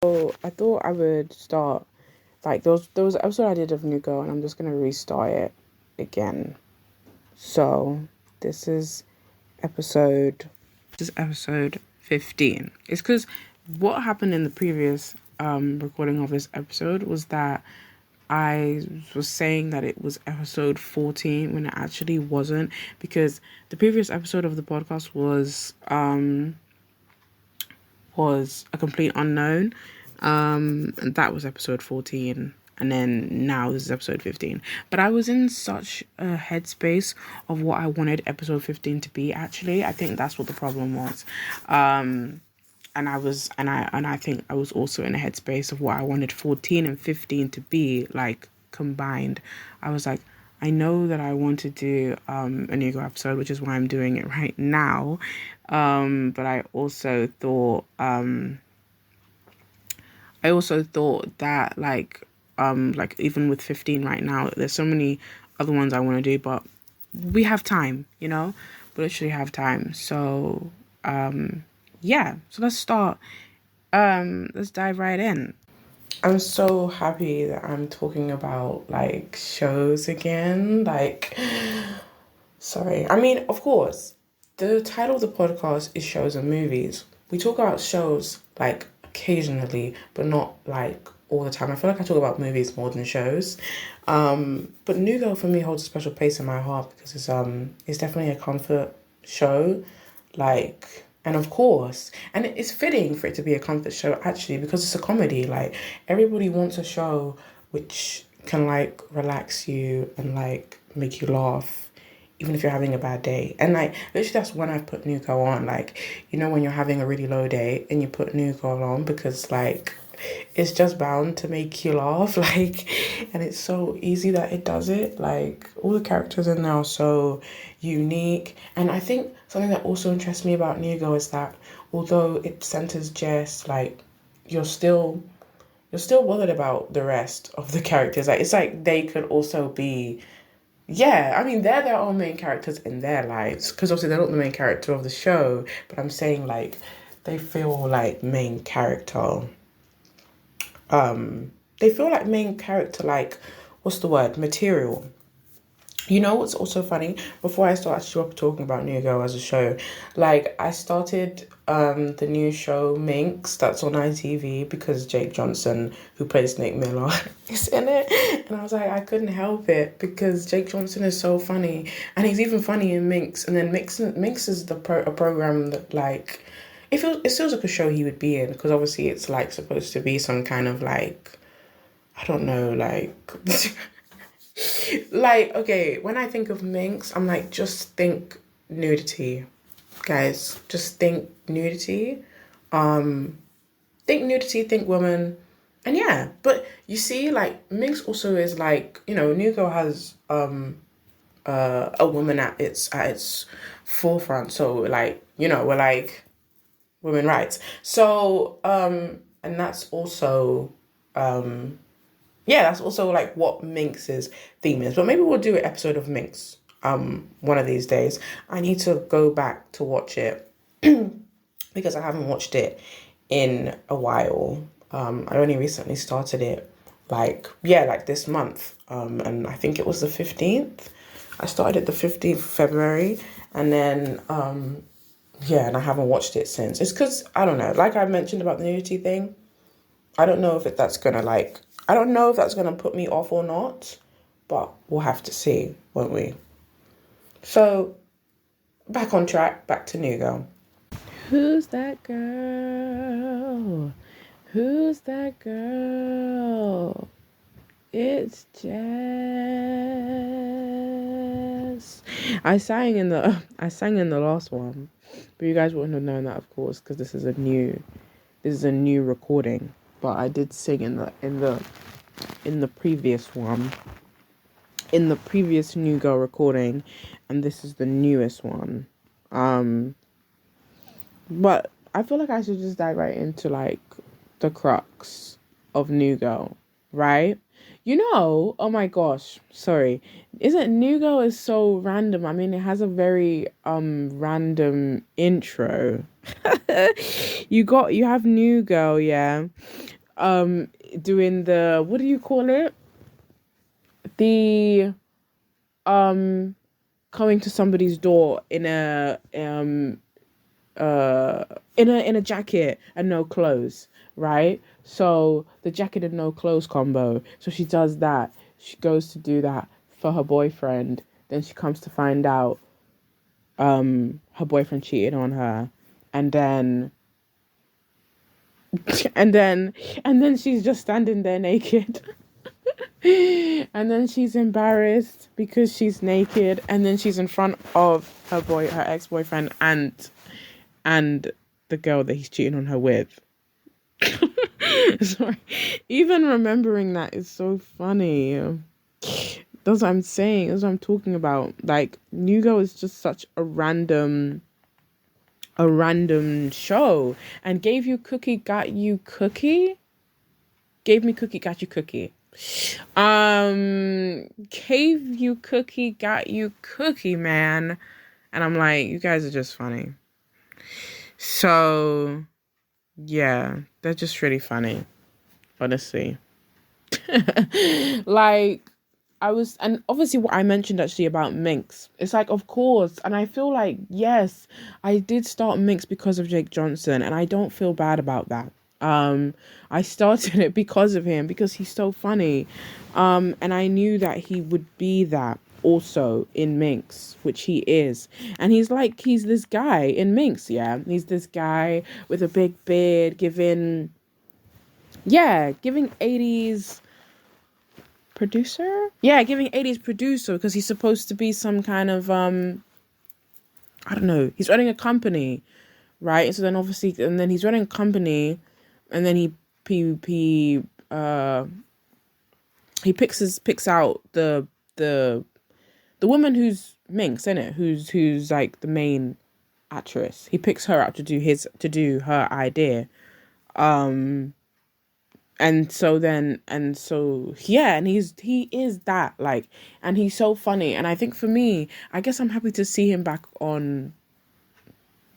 So I thought I would start like there was an episode I did of New Girl, and I'm just gonna restart it again. So this is episode this is episode 15. It's because what happened in the previous recording of this episode was that I was saying that it was episode 14 when it actually wasn't, because the previous episode of the podcast was a complete unknown. And that was episode 14. And then now this is episode 15. But I was in such a headspace of what I wanted episode 15 to be, actually. I think that's what the problem was. And I think I was also in a headspace of what I wanted 14 and 15 to be, like, combined. I was like, I know that I want to do a new episode, which is why I'm doing it right now. But I also thought that like even with 15 right now, there's so many other ones I want to do, but we have time, we literally have time. So yeah, so let's start. Let's dive right in. I'm so happy that I'm talking about like shows again. Like, sorry. I mean, of course, the title of the podcast is Shows and Movies. We talk about shows like occasionally, but not like all the time. I feel like I talk about movies more than shows. But New Girl for me holds a special place in my heart because it's definitely a comfort show. Like, and of course, and it's fitting for it to be a comfort show actually, because it's a comedy. Like, everybody wants a show which can like relax you and like make you laugh even if you're having a bad day. And like literally that's when I put New Girl on. Like, when you're having a really low day and you put New Girl on, because like it's just bound to make you laugh. Like, and it's so easy that it does it. Like, all the characters in there are so unique. And I think something that also interests me about New Girl is that although it centers Jess, like, you're still bothered about the rest of the characters. Like, it's like they could also be, yeah, I mean, they're their own main characters in their lives, because obviously they're not the main character of the show, but I'm saying like they feel like main character. They feel like main character, like, what's the word, material. What's also funny? Before I start actually talking about New Girl as a show, like, I started the new show Minx that's on ITV because Jake Johnson, who plays Nick Miller, is in it. And I was like, I couldn't help it because Jake Johnson is so funny. And he's even funny in Minx. And then Minx is a program that, like, it feels like a show he would be in, because obviously it's, like, supposed to be some kind of, like, I don't know, like... Like, okay, when I think of Minx, I'm like, just think nudity, guys. Just think nudity. Think nudity, think woman. And yeah, but you see, like, Minx also is like, New Girl has a woman at its forefront. So, like, we're like women rights. So, and that's also yeah, that's also like what Minx's theme is. But maybe we'll do an episode of Minx one of these days. I need to go back to watch it because I haven't watched it in a while. I only recently started it like this month. And I think it was the 15th. I started it the 15th of February, and then yeah, and I haven't watched it since. It's because I don't know, like I mentioned about the nudity thing. I don't know if that's gonna I don't know if that's gonna put me off or not, but we'll have to see, won't we? So, back on track, back to New Girl. Who's that girl? Who's that girl? It's Jess. I sang in the last one, but you guys wouldn't have known that, of course, because this is a new recording. But I did sing in the previous one, in the previous New Girl recording, and this is the newest one. But I feel like I should just dive right into like the crux of New Girl, right? Oh my gosh, sorry. Isn't New Girl is so random? I mean, it has a very random intro. You have New Girl, yeah. doing the, what do you call it? The um coming to somebody's door in uh a jacket and no clothes, right? So the jacket and no clothes combo. So she does that. She goes to do that for her boyfriend. Then she comes to find out her boyfriend cheated on her, and then and then and then she's just standing there naked. And then she's embarrassed because she's naked, and then she's in front of her ex-boyfriend, and the girl that he's cheating on her with. Sorry. Even remembering that is so funny. That's what I'm saying. That's what I'm talking about. Like, New Girl is just such a random show. And Gave You Cookie, Got You Cookie? Gave Me Cookie, Got You Cookie. Gave You Cookie, Got You Cookie, man. And I'm like, you guys are just funny. So, yeah, they're just really funny, honestly. Like, and obviously what I mentioned actually about Minx, it's like, of course, and I feel like, yes, I did start Minx because of Jake Johnson, and I don't feel bad about that. I started it because of him, because he's so funny. And I knew that he would be that also in Minx, which he is. And he's this guy in Minx, yeah. He's this guy with a big beard giving 80s producer? Yeah, giving 80s producer, because he's supposed to be some kind of I don't know. He's running a company, right? And so then obviously, and then he's running a company, and then he picks out the woman who's Minx, innit? Who's like the main actress. He picks her out to do her idea. And so yeah, and he is that, like, and he's so funny. And I think for me, I guess I'm happy to see him back on,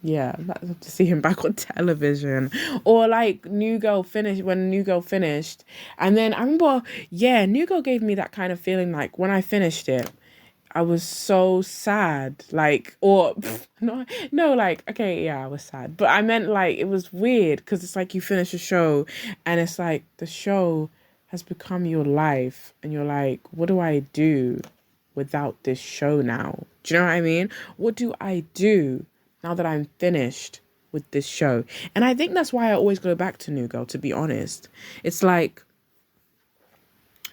yeah, to see him back on television. Or like when New Girl finished. And then I remember, yeah, New Girl gave me that kind of feeling, like when I finished it, I was so sad. Like, or no, like, okay, yeah, I was sad. But I meant, like, it was weird because it's like you finish a show and it's like the show has become your life, and you're like, what do I do without this show now? Do you know what I mean? What do I do now that I'm finished with this show? And I think that's why I always go back to New Girl, to be honest. It's like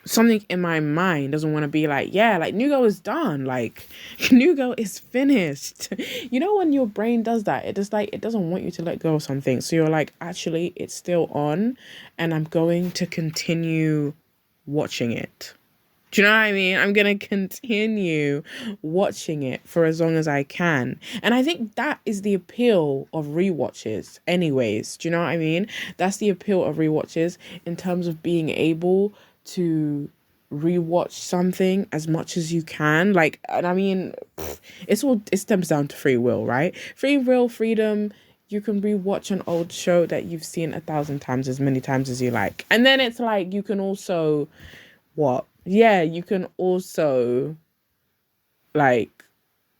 something in my mind doesn't want to be like, yeah, like, New Girl is done. Like, New Girl is finished. You know, when your brain does that, it just, like, it doesn't want you to let go of something. So you're like, actually, it's still on, and I'm going to continue watching it. Do you know what I mean? I'm going to continue watching it for as long as I can. And I think that is the appeal of rewatches anyways. Do you know what I mean? That's the appeal of rewatches, in terms of being able to rewatch something as much as you can. Like, and I mean, it stems down to free will, right? Free will, freedom. You can rewatch an old show that you've seen 1,000 times, as many times as you like. And then it's like, you can also, what? Yeah, you can also, like,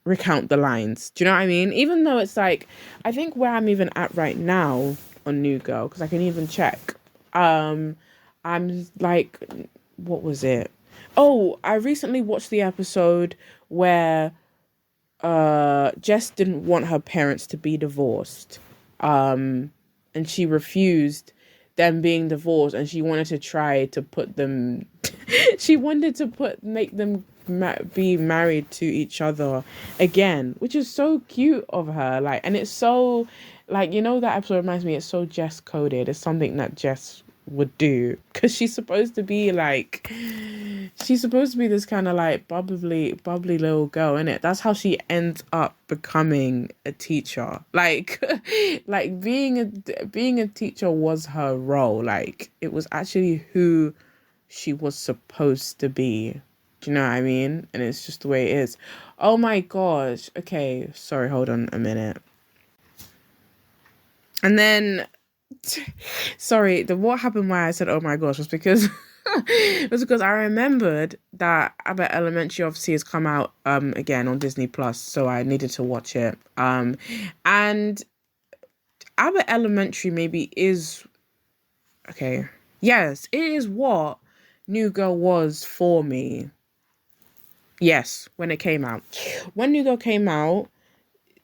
recount the lines. Do you know what I mean? Even though it's like, I think where I'm even at right now on New Girl, because I can even check. I'm like, what was it? Oh, I recently watched the episode where Jess didn't want her parents to be divorced. And she refused them being divorced, and she wanted to try to put them she wanted to make them be married to each other again, which is so cute of her. Like, and it's so, like, you know, that episode reminds me, it's so Jess coded. It's something that Jess would do, because she's supposed to be this kind of like bubbly little girl, innit? That's how she ends up becoming a teacher. Like, like being a teacher was her role. Like, it was actually who she was supposed to be. Do you know what I mean? And it's just the way it is. Oh my gosh. Okay, sorry, hold on a minute. And then Sorry, the what happened why I said oh my gosh was because it was because I remembered that Abbott Elementary obviously has come out again on Disney Plus, so I needed to watch it. And Abbott Elementary maybe is okay. Yes, it is what New Girl was for me. Yes, when it came out. When New Girl came out,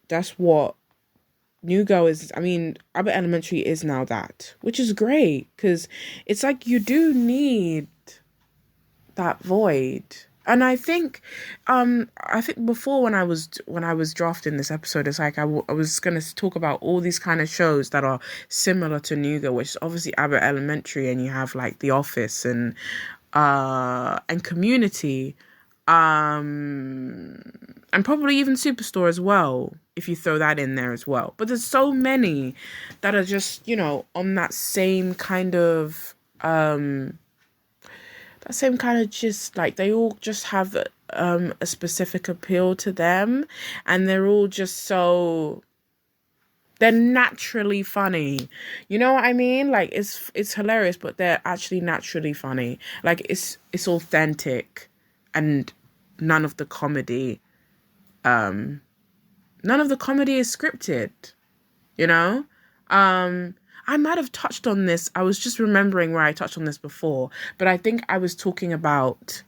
that's what New Girl is. I mean, Abbott Elementary is now that, which is great because it's like you do need that void. And I think before when I was drafting this episode, it's like I was gonna talk about all these kind of shows that are similar to New Girl, which is obviously Abbott Elementary, and you have like The Office and Community, and probably even Superstore as well, if you throw that in there as well. But there's so many that are just, on that same kind of just like they all just have a specific appeal to them, and they're all just so they're naturally funny. You know what I mean? Like it's hilarious, but they're actually naturally funny. Like it's authentic, and none of the comedy is scripted, you know? I might have touched on this. I was just remembering where I touched on this before, but I think I was talking about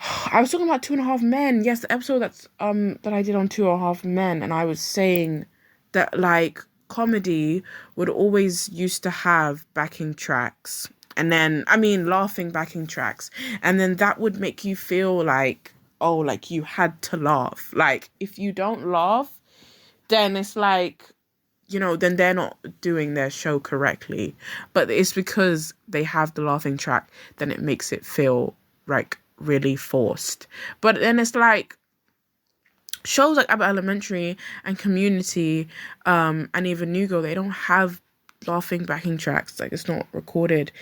Two and a Half Men. Yes, the episode that I did on Two and a Half Men, and I was saying that like comedy would always used to have backing tracks. And then laughing backing tracks. And then that would make you feel like, oh, like you had to laugh. Like if you don't laugh, then it's like, then they're not doing their show correctly. But it's because they have the laughing track, then it makes it feel like really forced. But then it's like shows like Abbott Elementary and Community, and even New Girl, they don't have laughing backing tracks. Like it's not recorded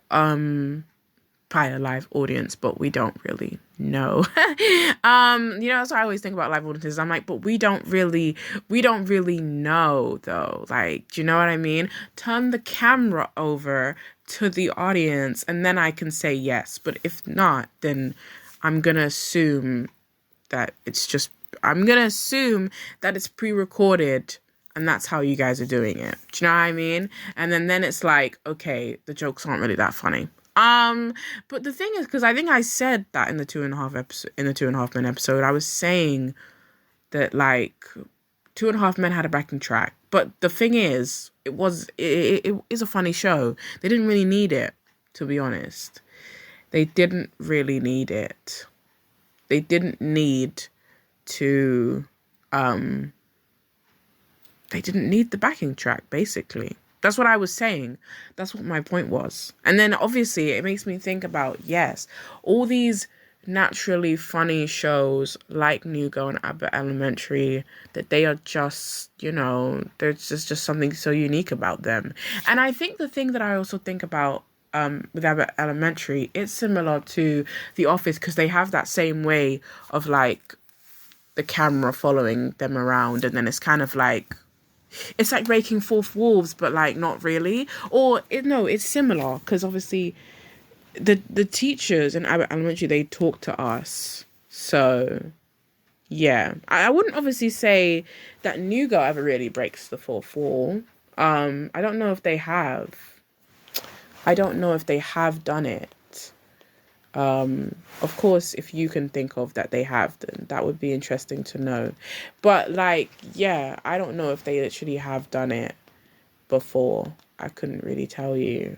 by a live audience, but we don't really know. That's what I always think about live audiences. I'm like, but we don't really know though. Like, do you know what I mean? Turn the camera over to the audience and then I can say yes. But if not, then I'm gonna assume that it's pre-recorded and that's how you guys are doing it. Do you know what I mean? And then it's like, okay, the jokes aren't really that funny. But the thing is, because I think I said that in the Two and a Half Men episode, I was saying that like Two and a Half Men had a backing track. But the thing is, it is a funny show. They didn't really need it, to be honest. They didn't really need it. They didn't need to, they didn't need the backing track, basically. That's what I was saying. That's what my point was. And then obviously it makes me think about, yes, all these naturally funny shows like New Girl and Abbott Elementary, that they are just, there's just something so unique about them. And I think the thing that I also think about with Abbott Elementary, it's similar to The Office because they have that same way of like the camera following them around, and then it's kind of like, it's like breaking fourth walls, but like not really. It's similar because obviously the teachers in Abbott Elementary, they talk to us. So yeah, I wouldn't obviously say that New Girl ever really breaks the fourth wall. I don't know if they have. I don't know if they have done it. Of course, if you can think of that they have, then that would be interesting to know. But like, yeah, I don't know if they literally have done it before. I couldn't really tell you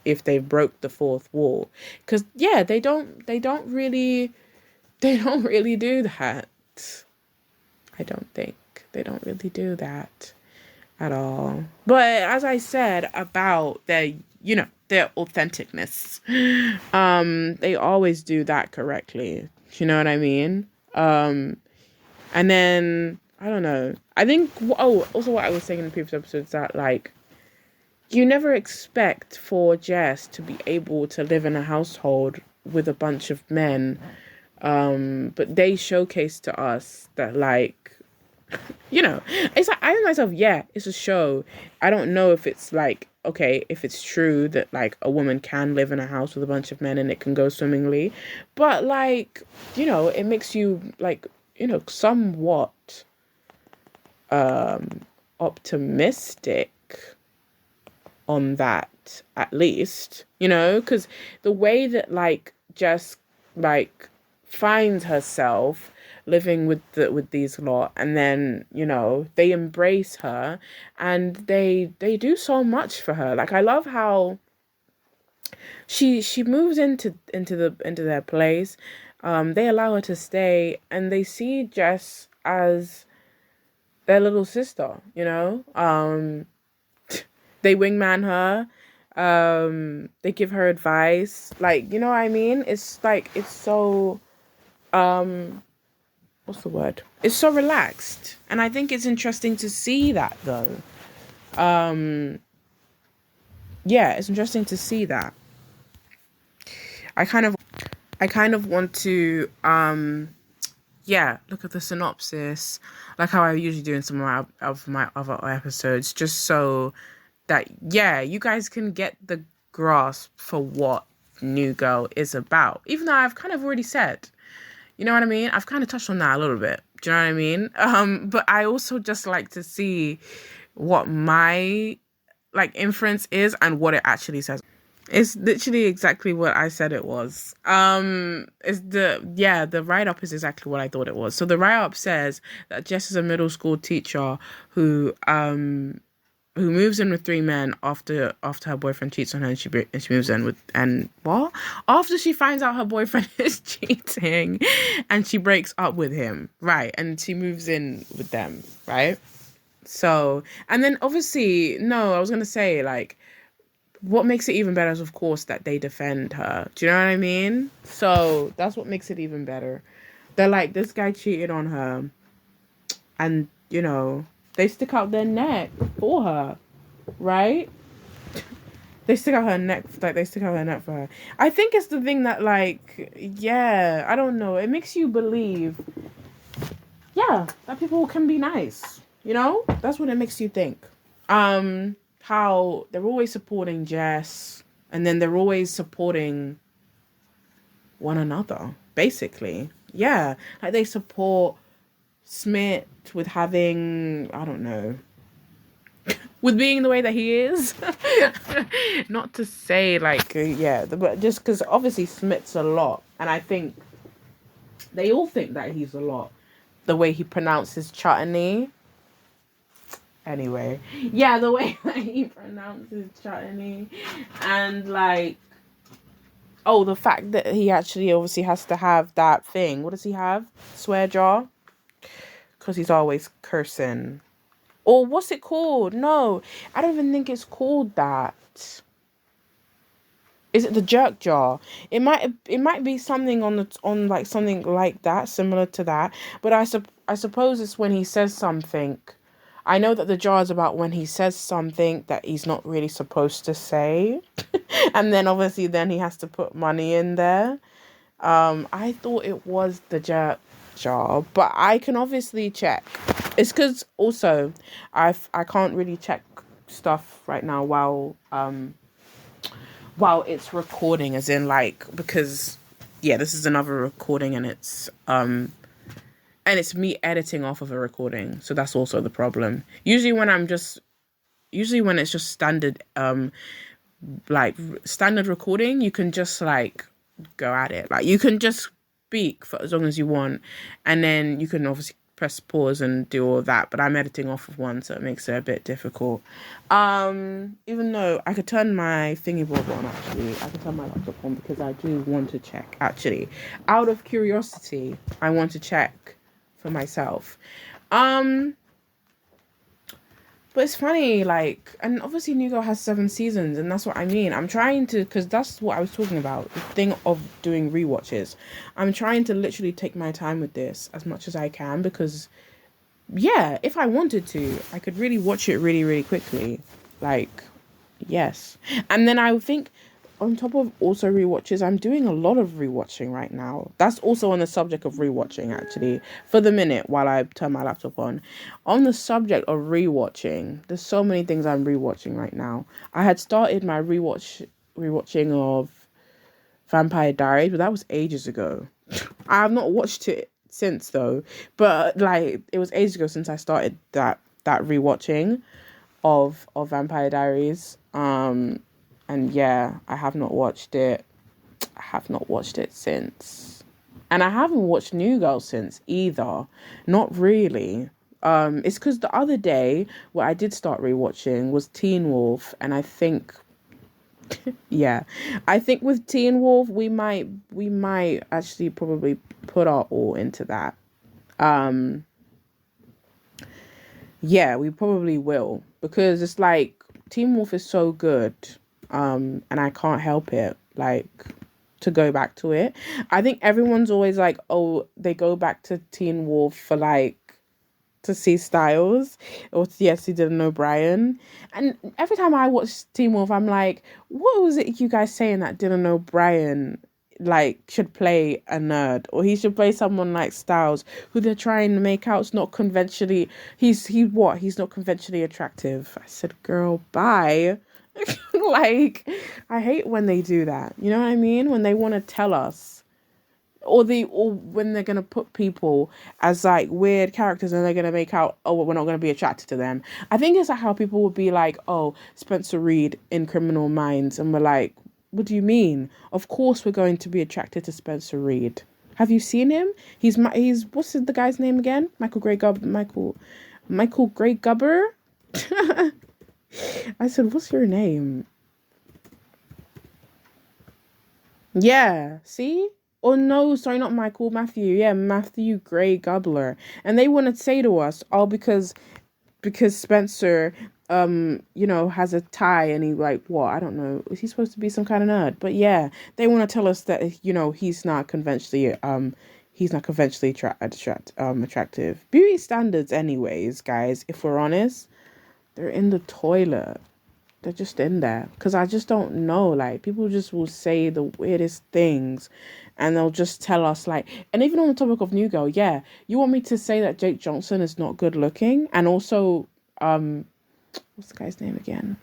if they broke the fourth wall, because yeah, they don't really do that. I don't think they don't really do that at all. But as I said about their authenticness, they always do that correctly. You know what I mean? And then I don't know. I think also what I was saying in the previous episodes, that like you never expect for Jess to be able to live in a household with a bunch of men, but they showcase to us that like You know, it's like I think to myself, yeah, it's a show. I don't know if it's like, okay, if it's true that like a woman can live in a house with a bunch of men and it can go swimmingly, but like, it makes you like, somewhat optimistic on that, at least, because the way that like Jess like finds herself living with these lot, and then they embrace her, and they do so much for her. Like, I love how she moves into their place. They allow her to stay, and they see Jess as their little sister. They wingman her. They give her advice. Like, you know what I mean? It's like, it's so what's the word? It's so relaxed. And I think it's interesting to see that, though. Yeah, it's interesting to see that. I kind of want to look at the synopsis, like how I usually do in some of my other episodes, just so that, you guys can get the grasp for what New Girl is about. Even though I've kind of already said, you know what I mean? I've kind of touched on that a little bit. Do you know what I mean? But I also just like to see what my like inference is and what it actually says. It's literally exactly what I said it was. The write-up is exactly what I thought it was. So the write-up says that Jess is a middle school teacher who moves in with three men after her boyfriend cheats on her, and she moves in with, and what? After she finds out her boyfriend is cheating, and she breaks up with him, right? And she moves in with them, right? So, and then obviously, no, I was gonna say, like, what makes it even better is, of course, that they defend her. Do you know what I mean? So that's what makes it even better. They're like, this guy cheated on her, and they stick out their neck for her, right? They stick out her neck, like they stick out her neck for her. I think it's the thing that, like, I don't know. It makes you believe, that people can be nice. That's what it makes you think. How they're always supporting Jess, and then they're always supporting one another, basically. Yeah, like they support Smith with having, I don't know, with being the way that he is. Not to say like, but just because obviously Smith's a lot, and I think they all think that he's a lot. The way he pronounces chutney. Anyway, the way that he pronounces chutney, and like, the fact that he actually obviously has to have that thing. What does he have? Swear jar? Because he's always cursing. Or what's it called? No, I don't even think it's called that. Is it the jerk jar? It might be something on like something like that, similar to that. But I suppose it's when he says something. I know that the jar is about when he says something that he's not really supposed to say. And then obviously then he has to put money in there. I thought it was the jerk jar, but I can obviously check. It's because also I can't really check stuff right now while it's recording, as in like, because this is another recording, and it's me editing off of a recording, so that's also the problem. Usually when it's just standard like standard recording, you can just like go at it, like you can just speak for as long as you want, and then you can obviously press pause and do all of that, but I'm editing off of one, so it makes it a bit difficult. Even though I could turn my thingy board on, actually I could turn my laptop on, because I do want to check, actually, out of curiosity, I want to check for myself. But it's funny, like, and obviously New Girl has 7 seasons, and that's what I mean. I'm trying to, because that's what I was talking about, the thing of doing rewatches. I'm trying to literally take my time with this as much as I can, because, if I wanted to, I could really watch it really, really quickly. Like, yes. And then I would think, on top of also rewatches, I'm doing a lot of rewatching right now. That's also on the subject of rewatching, actually, for the minute while I turn my laptop on. On the subject of rewatching, there's so many things I'm rewatching right now. I had started my rewatching of Vampire Diaries, but that was ages ago. I have not watched it since though, but like it was ages ago since I started that rewatching of Vampire Diaries. And yeah, I have not watched it. I have not watched it since. And I haven't watched New Girl since either. Not really. It's because the other day what I did start rewatching was Teen Wolf, and I think yeah, I think with Teen Wolf we might actually probably put our all into that. Um, yeah, we probably will because it's like Teen Wolf is so good, and I can't help it. Like to go back to it. I think everyone's always like, oh, they go back to Teen Wolf for like to see Styles or to, yes, see Dylan O'Brien. And every time I watch Teen Wolf, I'm like, what was it you guys saying that Dylan O'Brien like should play a nerd or he should play someone like Styles who they're trying to make out's not conventionally he's not conventionally attractive. I said, girl, bye. Like I hate when they do that. You know what I mean? When they want to tell us or when they're gonna put people as like weird characters and they're gonna make out, oh, well, we're not gonna be attracted to them. I think it's like how people would be like, oh, Spencer Reid in Criminal Minds, and we're like, what do you mean? Of course we're going to be attracted to Spencer Reid. Have you seen him? He's what's the guy's name again? Michael Grey Gubber. I said, what's your name? Yeah, see? Oh no, sorry, not Michael, Matthew. Yeah, Matthew Gray Gubler. And they want to say to us, oh, because Spencer has a tie and he like what? I don't know. Is he supposed to be some kind of nerd? But yeah, they want to tell us that he's not conventionally attractive. Beauty standards anyways, guys, if we're honest, they're in the toilet. They're just in there because I just don't know. Like people just will say the weirdest things, and they'll just tell us like. And even on the topic of New Girl, yeah, you want me to say that Jake Johnson is not good looking, and also, what's the guy's name again?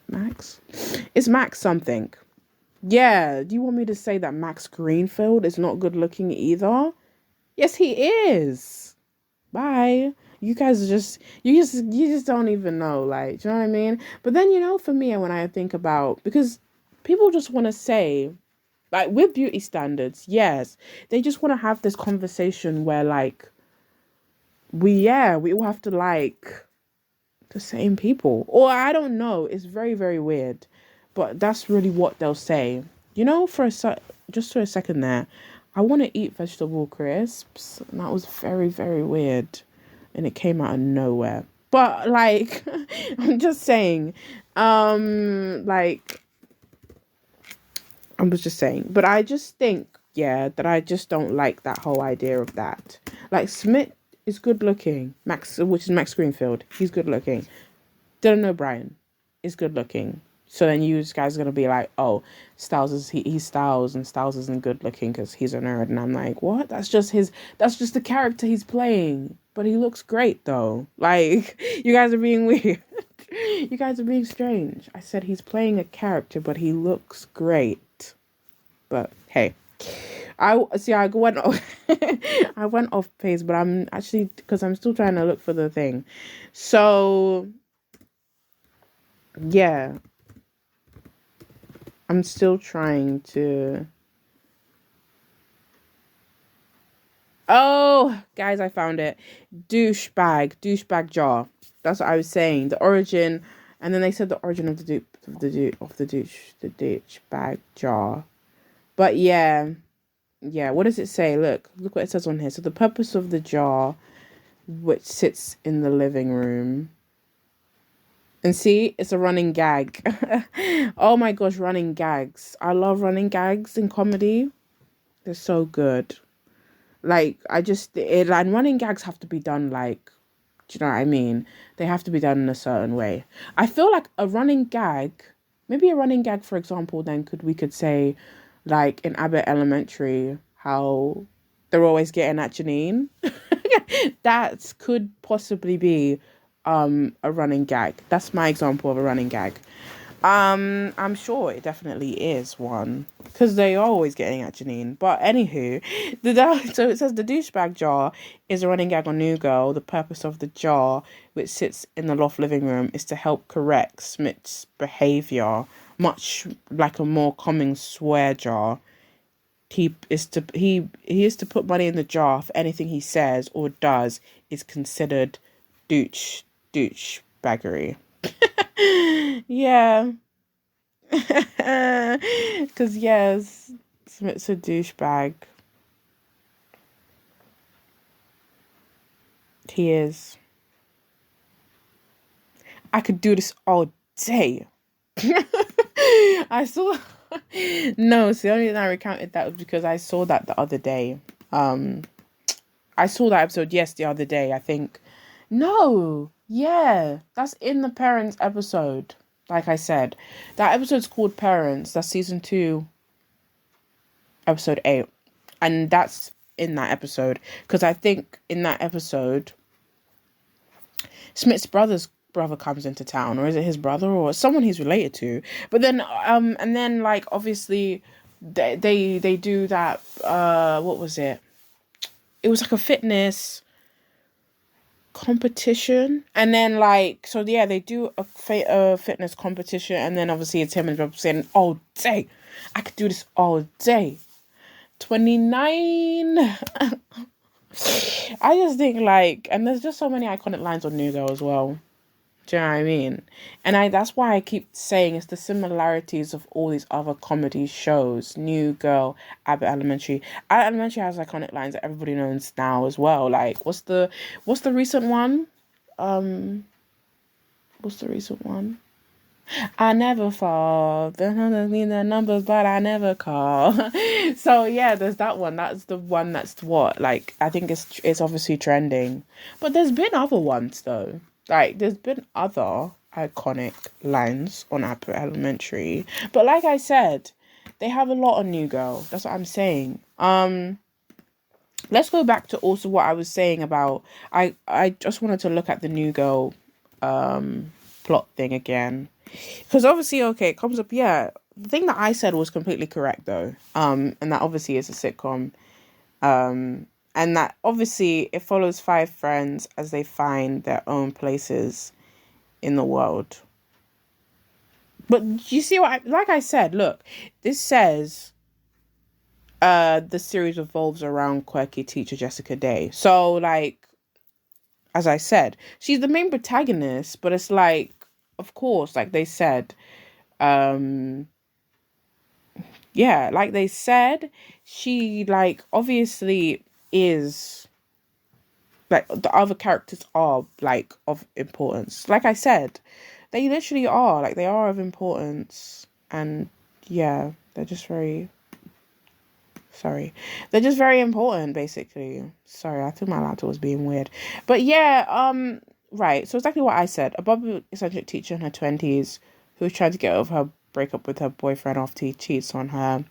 Max? It's Max something. Yeah, do you want me to say that Max Greenfield is not good looking either? Yes, he is. Bye. You just don't even know, like, do you know what I mean? But then, for me, when I think about, because people just want to say, like, with beauty standards, yes, they just want to have this conversation where, like, we all have to like the same people, or I don't know, it's very, very weird, but that's really what they'll say. Just for a second there, I want to eat vegetable crisps, and that was very, very weird, and it came out of nowhere. But like, I'm just saying, like, I was just saying, but I just think, yeah, that I just don't like that whole idea of that. Like, Smith is good looking, which is Max Greenfield, he's good looking. Dylan O'Brien is good looking. So then you guys are gonna be like, oh, Styles he's Styles and Styles isn't good looking because he's a nerd, and I'm like, what? That's just the character he's playing. But he looks great though. Like, you guys are being weird. You guys are being strange. I said he's playing a character, but he looks great. But hey, I went off. I went off pace, but I'm actually because I'm still trying to look for the thing. So yeah. I'm still trying to... Oh, guys, I found it. Douchebag jar. That's what I was saying. The origin, and then they said the origin of the douchebag jar. But yeah. What does it say? Look what it says on here. So the purpose of the jar, which sits in the living room. And see, it's a running gag. Oh my gosh, running gags. I love running gags in comedy. They're so good. Like, and running gags have to be done like, do you know what I mean? They have to be done in a certain way. I feel like a running gag maybe a running gag, for example, then we could say, like in Abbott Elementary, how they're always getting at Janine. That could possibly be a running gag. That's my example of a running gag. I'm sure it definitely is one because they are always getting at Janine. But anywho, so it says the douchebag jar is a running gag on New Girl. The purpose of the jar, which sits in the loft living room, is to help correct Smith's behavior, much like a more common swear jar. He is to put money in the jar for anything he says or does is considered douchebaggery. Yeah. Because, yes, Smith's a douchebag. He is. I could do this all day. I saw... No, so the only reason I recounted that was because I saw that the other day. I saw that episode, yes, the other day, I think. No, yeah, that's in the Parents episode. Like I said, that episode's called Parents. That's season 2, episode 8, and that's in that episode because I think in that episode, Smith's brother comes into town, or is it his brother or someone he's related to? But then, and then like obviously, they do that. What was it? It was like a fitness competition, and then like so yeah, they do a fitness competition, and then obviously it's him and his brother saying all day, I could do this all day. 29. I just think like, and there's just so many iconic lines on New Girl as well. Do you know what I mean? And that's why I keep saying it's the similarities of all these other comedy shows. New Girl, Abbott Elementary. Abbott Elementary has iconic lines that everybody knows now as well. Like, what's the recent one? What's the recent one? I never fall. That doesn't mean the numbers, but I never call. So yeah, there's that one. That's the one that's what, like, I think it's obviously trending. But there's been other ones though. Like, there's been other iconic lines on Abbott Elementary. But like I said, they have a lot on New Girl. That's what I'm saying. Let's go back to also what I was saying about... I just wanted to look at the New Girl plot thing again. Because obviously, okay, it comes up... Yeah, the thing that I said was completely correct, though. And that obviously is a sitcom. And that obviously it follows 5 friends as they find their own places in the world. But you see what like I said, look, this says the series revolves around quirky teacher Jessica Day. So like, as I said, she's the main protagonist, but it's like, of course, like they said, yeah, like they said, she like obviously is like the other characters are like of importance. Like I said, they literally are, like they are of importance, and yeah, they're just very important basically. Sorry, I think my laptop was being weird. But yeah, right, so exactly what I said. A bubbly eccentric teacher in her 20s who's trying to get over her breakup with her boyfriend after he cheats on her.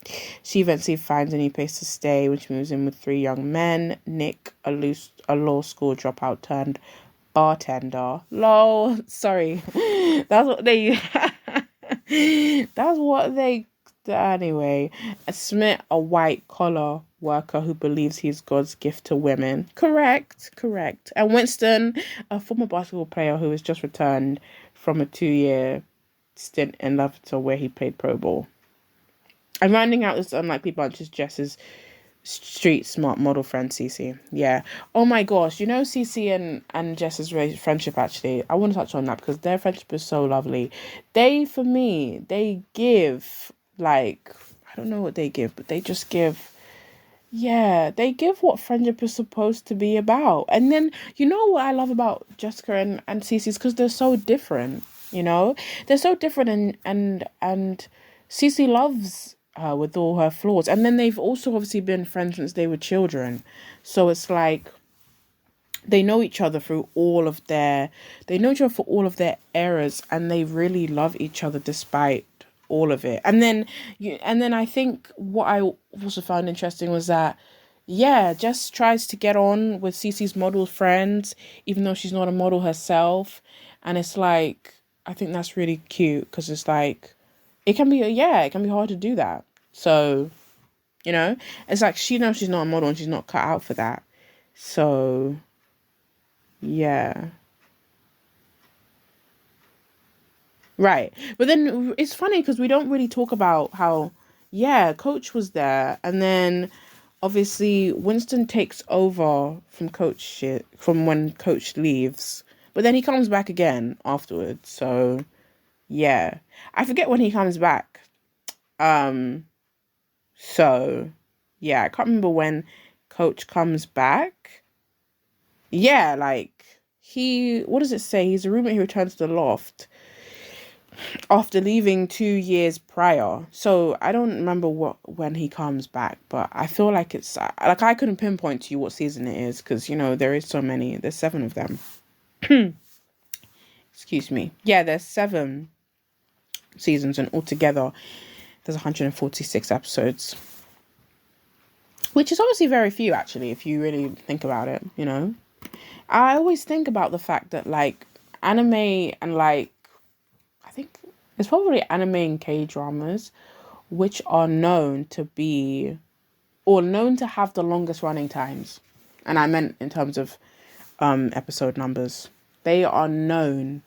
She eventually finds a new place to stay when she moves in with 3 young men. Nick, a law school dropout turned bartender. Lol, sorry. That's what they... Anyway. Smith, a white-collar worker who believes he's God's gift to women. Correct. And Winston, a former basketball player who has just returned from a 2-year stint in Leicester where he played pro ball. And rounding out this unlikely bunch is Jess's street smart model friend Cece. Yeah. Oh my gosh, you know Cece and Jess's friendship, actually. I want to touch on that because their friendship is so lovely. For me, they give, like, I don't know what they give, but they just give... Yeah, they give what friendship is supposed to be about. And then, you know what I love about Jessica and Cece's? Because they're so different, you know? They're so different, and Cece loves her with all her flaws. And then they've also obviously been friends since they were children. So it's like, they know each other for all of their errors, and they really love each other despite all of it. And then I think what I also found interesting was that, yeah, Jess tries to get on with Cece's model friends, even though she's not a model herself. And it's like, I think that's really cute because it's like, it can be, yeah, it can be hard to do that. So, you know, it's like she knows she's not a model and she's not cut out for that. So, yeah. Right. But then it's funny because we don't really talk about how, yeah, Coach was there. And then obviously Winston takes over from from when Coach leaves. But then he comes back again afterwards. So, yeah. I forget when he comes back. Um, so, yeah, I can't remember when Coach comes back. Yeah, like, what does it say? He's a roommate who returns to the loft after leaving 2 years prior. So I don't remember when he comes back, but I feel like it's like I couldn't pinpoint to you what season it is because there is so many. There's 7 of them. Excuse me. Yeah, there's 7 seasons, and altogether there's 146 episodes, which is obviously very few actually if you really think about it. I always think about the fact that like anime and like I think it's probably anime and K-dramas which are known to have the longest running times. And I meant in terms of episode numbers. They are known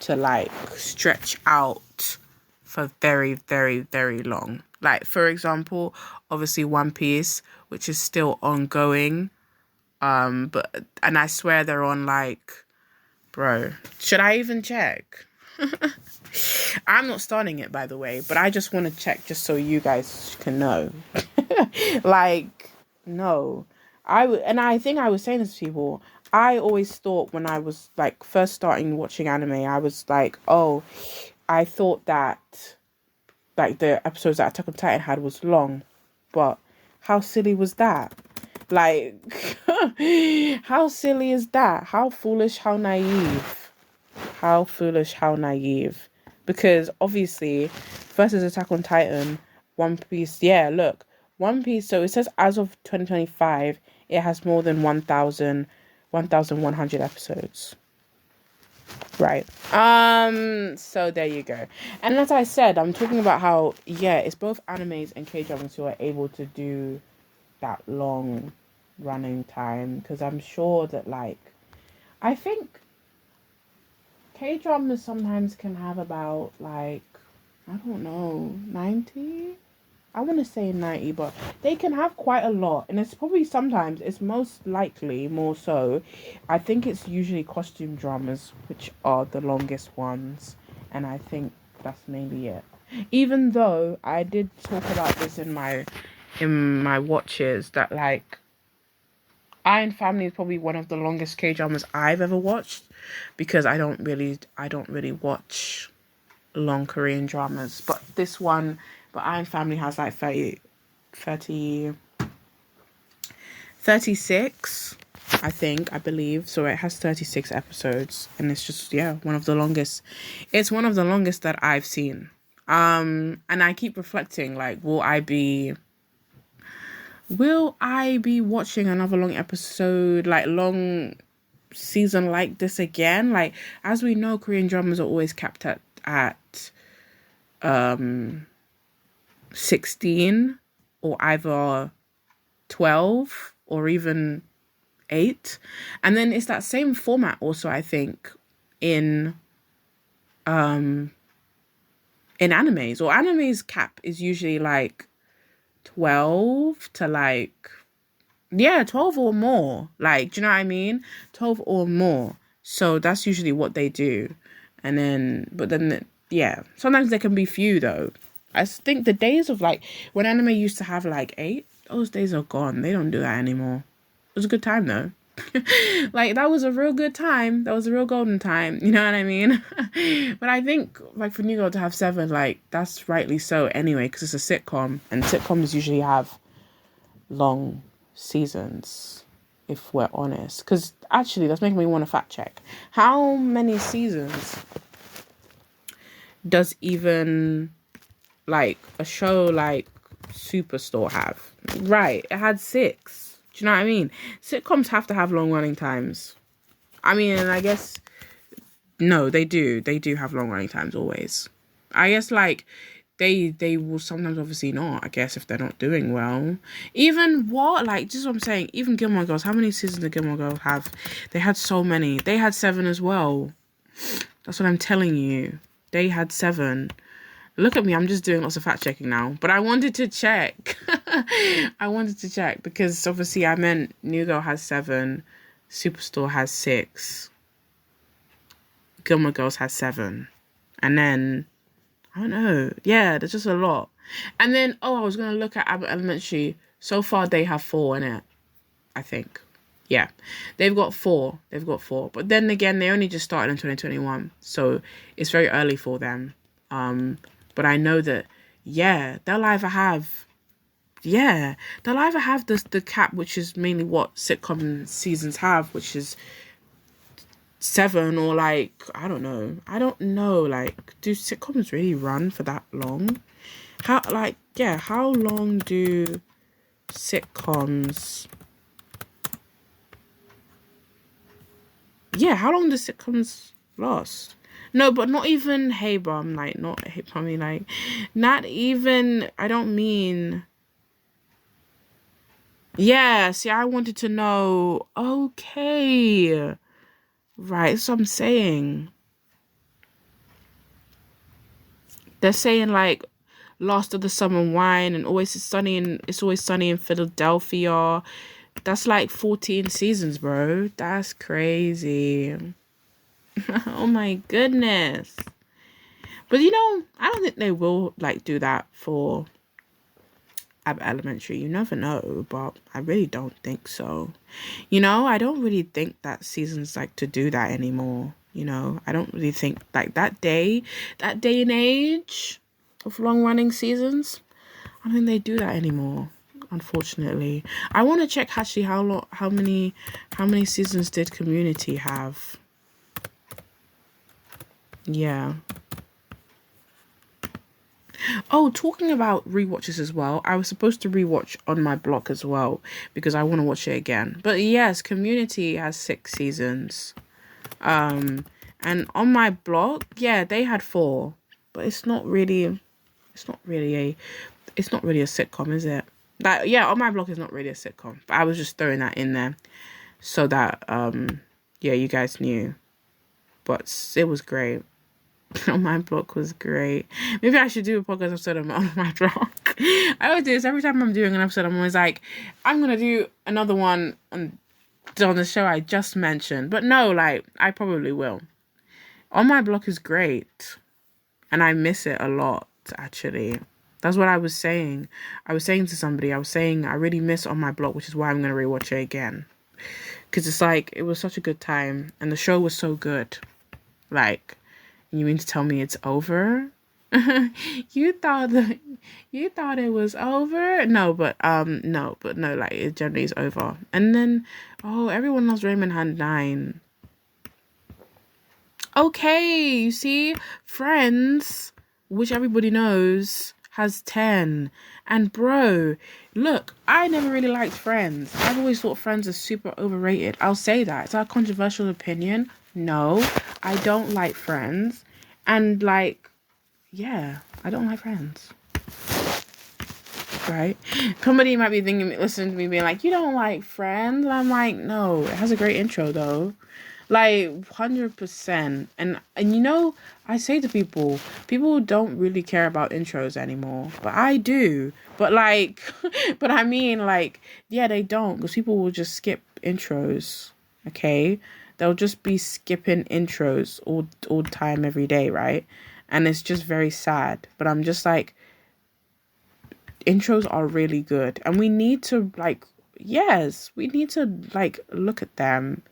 to like stretch out for very, very, very long. Like, for example, obviously One Piece, which is still ongoing. And I swear they're on like, bro, should I even check? I'm not starting it, by the way, but I just want to check just so you guys can know. Like, no. I think I was saying this to people. I always thought when I was like first starting watching anime, I was like, oh, I thought that like the episodes that Attack on Titan had was long, but how silly was that? Like, how silly is that? How foolish, how naive. How foolish, how naive. Because obviously, versus Attack on Titan, One Piece, yeah, look, One Piece, so it says as of 2025, it has more than 1,100 episodes. Right. So there you go. And as I said, I'm talking about how, yeah, it's both animes and K-dramas who are able to do that long running time. Because I'm sure that, like, I think K-dramas sometimes can have about, like, I don't know, 90? I want to say 90, but they can have quite a lot. And it's probably sometimes, it's most likely, more so, I think it's usually costume dramas, which are the longest ones. And I think that's maybe it. Even though I did talk about this in my watches, that, like, Iron Family is probably one of the longest K-dramas I've ever watched, because I don't really watch long Korean dramas. But Iron Family has like 36, I believe. So it has 36 episodes, and it's just, yeah, one of the longest. It's one of the longest that I've seen. And I keep reflecting, like, will I be watching another long episode, like long season like this again? Like, as we know, Korean dramas are always capped at 16 or either 12 or even 8. And then it's that same format also, I think, in animes. Or animes cap is usually like 12 to like, yeah, 12 or more. Like, do you know what I mean? 12 or more. So that's usually what they do. And then, yeah, sometimes there can be few though. I think the days of like, when anime used to have like 8, those days are gone. They don't do that anymore. It was a good time though. Like, that was a real good time. That was a real golden time. You know what I mean? But I think, like, for New Girl to have 7, like, that's rightly so anyway, because it's a sitcom, and sitcoms usually have long seasons, if we're honest. Because, actually, that's making me want to fact check. How many seasons does even like a show like Superstore have? Right, it had 6. Do you know what I mean? Sitcoms have to have long running times. I mean, and I guess no, they do. They do have long running times always. I guess like they will sometimes obviously not, I guess, if they're not doing well. Even what? Like, just what I'm saying, even Gilmore Girls, how many seasons did Gilmore Girls have? They had so many. They had 7 as well. That's what I'm telling you. They had 7. Look at me, I'm just doing lots of fact checking now. But I wanted to check. I wanted to check because obviously I meant New Girl has 7, Superstore has 6, Gilmore Girls has 7. And then I don't know. Yeah, there's just a lot. And then, I was going to look at Abbott Elementary. So far, they have 4 in it, I think. Yeah, they've got 4. But then again, they only just started in 2021. So it's very early for them. But I know that, they'll either have the cap, which is mainly what sitcom seasons have, which is 7, or like, I don't know, like, do sitcoms really run for that long? How long do sitcoms how long do sitcoms last? No, but not even Hey Bum, like, not Hey Bummy, like, not even, I don't mean, see, I wanted to know, okay. Right, that's what I'm saying. They're saying like Last of the Summer Wine and It's Always Sunny in Philadelphia. That's like 14 seasons, bro. That's crazy. Oh my goodness. But I don't think they will like do that for Abbott Elementary. You never know, but I really don't think so. I don't really think that seasons like to do that anymore. I don't really think like that day and age of long running seasons. I don't think they do that anymore, unfortunately. I want to check actually how many seasons did Community have? Yeah. Oh, talking about rewatches as well. I was supposed to rewatch On My Block as well because I want to watch it again. But yes, Community has 6 seasons. And On My Block, they had 4. But it's not really a sitcom, is it? Like, On My Block is not really a sitcom. But I was just throwing that in there so that you guys knew. But it was great. On My Block was great. Maybe I should do a podcast episode on My Block. I always do this every time I'm doing an episode. I'm always like, I'm gonna do another one on the show I just mentioned. But no, like, I probably will. On My Block is great, and I miss it a lot. Actually, that's what I was saying. I was saying to somebody, I really miss On My Block, which is why I'm gonna rewatch it again. Because it's like, it was such a good time, and the show was so good. Like, you mean to tell me it's over? You thought it was over? No, like, it generally is over. And then, everyone loves Raymond had 9. Okay, you see, Friends, which everybody knows, has 10. And bro, look, I never really liked Friends. I've always thought Friends is super overrated. I'll say that. It's a controversial opinion. No, I don't like Friends. And like, I don't like Friends. Right? Somebody might be listening to me being like, you don't like Friends? And I'm like, no, it has a great intro though. Like 100%. And I say to people don't really care about intros anymore, but I do. But like, but I mean, like, they don't, because people will just skip intros. Okay, they'll just be skipping intros all the time, every day, right? And it's just very sad. But I'm just like, intros are really good, and we need to like look at them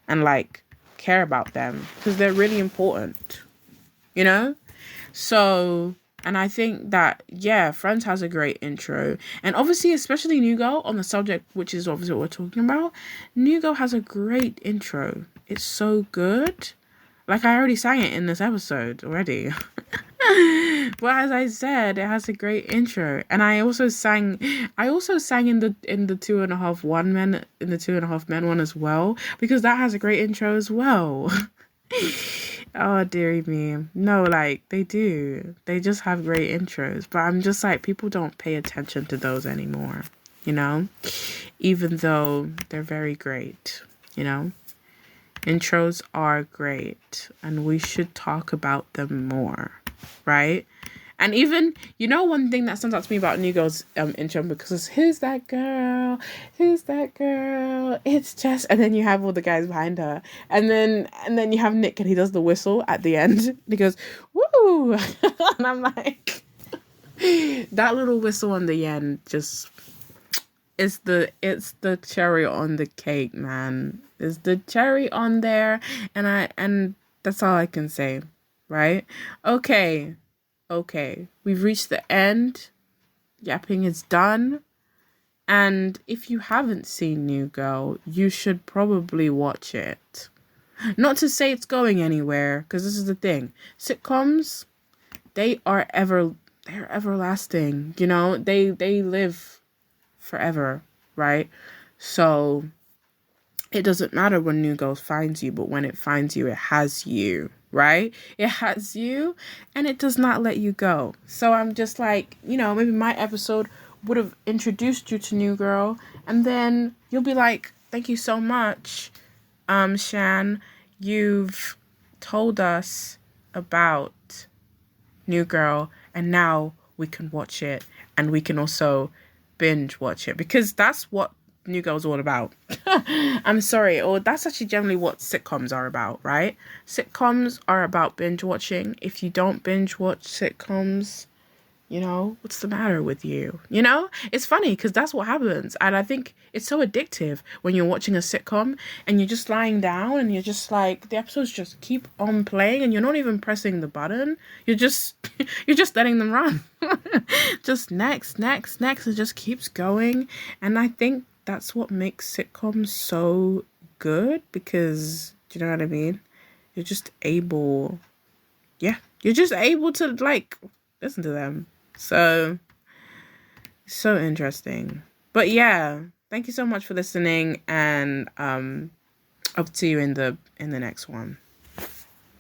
and like care about them because they're really important, so. And I think that Friends has a great intro, and obviously especially New Girl, on the subject which is obviously what we're talking about. New Girl has a great intro. It's so good. Like, I already sang it in this episode already. But as I said, it has a great intro. And I also sang in the Two and a Half One Men, in the Two and a Half Men one as well, because that has a great intro as well. Oh, dearie me. No, like, they do. They just have great intros. But I'm just like, people don't pay attention to those anymore, you know? Even though they're very great, you know? Intros are great, and we should talk about them more, right? And even, you know, one thing that stands out to me about New Girl's intro, because it's, who's that girl? Who's that girl? It's Jess. And then you have all the guys behind her. And then you have Nick, and he does the whistle at the end. And he goes, woo! And I'm like, that little whistle on the end just, it's the cherry on the cake, man. It's the cherry on there. And that's all I can say, right? Okay, we've reached the end. Yapping is done. And if you haven't seen New Girl, you should probably watch it. Not to say it's going anywhere, because this is the thing. Sitcoms, they're everlasting. You know, they live forever, right? So it doesn't matter when New Girl finds you, but when it finds you, it has you, right? It has you, and it does not let you go. So I'm just like, you know, maybe my episode would have introduced you to New Girl, and then you'll be like, thank you so much, Shan. You've told us about New Girl, and now we can watch it, and we can also binge watch it, because that's what New Girl's all about. I'm sorry, or that's actually generally what sitcoms are about, right? Sitcoms are about binge watching. If you don't binge watch sitcoms, you know, what's the matter with you? You know, it's funny because that's what happens. And I think it's so addictive when you're watching a sitcom and you're just lying down and you're just like, the episodes just keep on playing and you're not even pressing the button. You're just letting them run. Just next. It just keeps going. And I think that's what makes sitcoms so good, because, do you know what I mean? You're just able to, like, listen to them. So interesting. But yeah, thank you so much for listening, and up to you in the next one.